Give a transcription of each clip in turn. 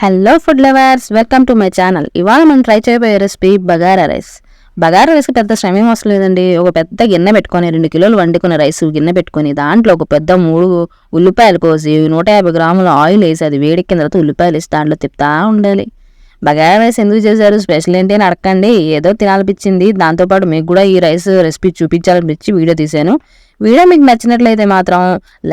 Hello food lovers, welcome to my channel. ఇవాళ మనం try చేయబోయే రెసిపీ బగారా రైస్. బగారా రైస్కి పెద్ద శ్రమ ఏం అవసరం లేదండి. ఒక పెద్ద గిన్నె పెట్టుకొని 2 కిలోలు వండుకున్న రైస్ గిన్నె పెట్టుకొని దాంట్లో ఒక పెద్ద 3 ఉల్లిపాయలు కోసి 150 గ్రాముల ఆయిల్ వేసి అది వేడెక్కిన తర్వాత ఉల్లిపాయలు వేసి దాంట్లో తిప్పుతా ఉండాలి. బగారా రైస్ ఎందుకు చేశారు, స్పెషల్ ఏంటి అని అడగండి. ఏదో తినాలనిపించింది, దాంతోపాటు మీకు కూడా ఈ రైస్ రెసిపీ చూపించాలనిపించి వీడియో తీశాను. వీడియో మీకు నచ్చినట్లయితే మాత్రం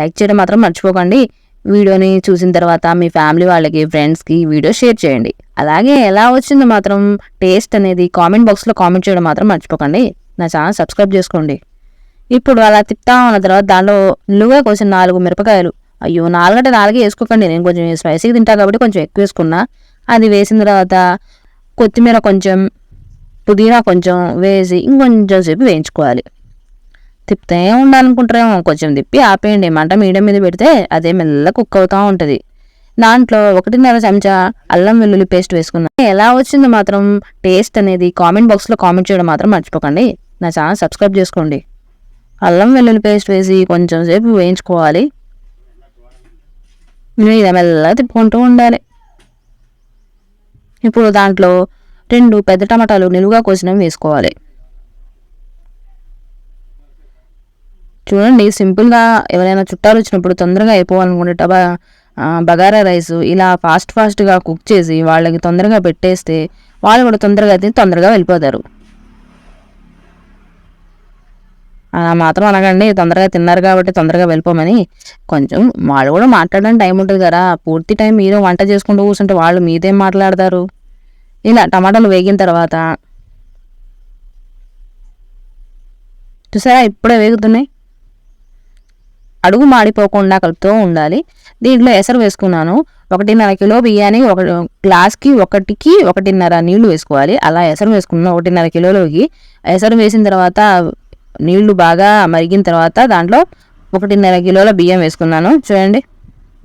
లైక్ చేయడం మాత్రం మర్చిపోకండి. వీడియోని చూసిన తర్వాత మీ ఫ్యామిలీ వాళ్ళకి, ఫ్రెండ్స్కి వీడియో షేర్ చేయండి. అలాగే ఎలా వచ్చిందో మాత్రం టేస్ట్ అనేది కామెంట్ బాక్స్లో కామెంట్ చేయడం మాత్రం మర్చిపోకండి. నా ఛానల్ సబ్స్క్రైబ్ చేసుకోండి. ఇప్పుడు అలా తిప్పుతా ఉన్న తర్వాత దానిలో నిలువుగా కోసిన 4 మిరపకాయలు, అయ్యో 4 అంటే 4 వేసుకోకండి, నేను కొంచెం స్పైసీగా తింటా కాబట్టి కొంచెం ఎక్కువ వేసుకున్నా. అది వేసిన తర్వాత కొత్తిమీర కొంచెం, పుదీనా కొంచెం వేసి ఇంకొంచెం సేపు వేయించుకోవాలి. తిప్పుతే ఉండాలనుకుంటారేమో, కొంచెం తిప్పి ఆపేయండి. మంట మీడియం మీద పెడితే అదే మెల్ల కుక్ అవుతూ ఉంటుంది. దాంట్లో 1.5 చెంచా అల్లం వెల్లుల్లి పేస్ట్ వేసుకున్నాను. ఎలా వచ్చిందో మాత్రం టేస్ట్ అనేది కామెంట్ బాక్స్లో కామెంట్ చేయడం మాత్రం మర్చిపోకండి. నా ఛానల్ సబ్స్క్రైబ్ చేసుకోండి. అల్లం వెల్లుల్లి పేస్ట్ వేసి కొంచెం సేపు వేయించుకోవాలి. ఇది మెల్లగా తిప్పుకుంటూ ఉండాలి. ఇప్పుడు దాంట్లో 2 పెద్ద టమాటాలు నిలువుగా కోసినవి వేసుకోవాలి. చూడండి, సింపుల్గా ఎవరైనా చుట్టాలు వచ్చినప్పుడు తొందరగా అయిపోవాలనుకుంటే బగారా రైస్ ఇలా ఫాస్ట్గా కుక్ చేసి వాళ్ళకి తొందరగా పెట్టేస్తే వాళ్ళు కూడా తొందరగా తిని తొందరగా వెళ్ళిపోతారు. అలా మాత్రం అనకండి, తొందరగా తిన్నారు కాబట్టి తొందరగా వెళ్ళిపోమని. కొంచెం వాళ్ళు కూడా మాట్లాడడానికి టైం ఉంటుంది కదా. పూర్తి టైం మీరు వంట చేసుకుంటూ కూర్చుంటే వాళ్ళు మీదేం మాట్లాడతారు. ఇలా టమాటాలు వేగిన తర్వాత చూసారా, ఇప్పుడే వేగుతున్నాయి. అడుగు మాడిపోకుండా కలుపుతూ ఉండాలి. దీంట్లో ఎసరు వేసుకున్నాను. 1.5 కిలో బియ్యాన్ని 1 గ్లాస్కి 1.5 నీళ్లు వేసుకోవాలి. అలా ఎసరు వేసుకున్నాను 1.5 కిలోలోకి. ఎసరు వేసిన తర్వాత నీళ్లు బాగా మరిగిన తర్వాత దాంట్లో 1.5 కిలోల బియ్యం వేసుకున్నాను. చూడండి,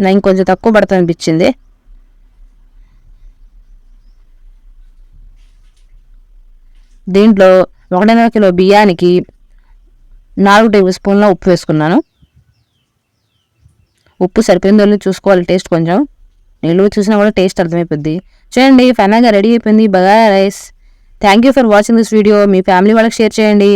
నాకు ఇంకొంచెం తక్కువ పడుతుంది అనిపించింది. దీంట్లో 1.5 కిలో బియ్యానికి 4 టేబుల్ స్పూన్ల ఉప్పు వేసుకున్నాను. ఉప్పు సరిపోయిందో చూసుకోవాలి. టేస్ట్ కొంచెం నీళ్ళు చూసినా కూడా టేస్ట్ అర్థమైపోద్ది. చూడండి, ఫైనల్గా రెడీ అయిపోయింది bagara rice. Thank you for watching this video. Me family వాళ్ళకి షేర్ చేయండి.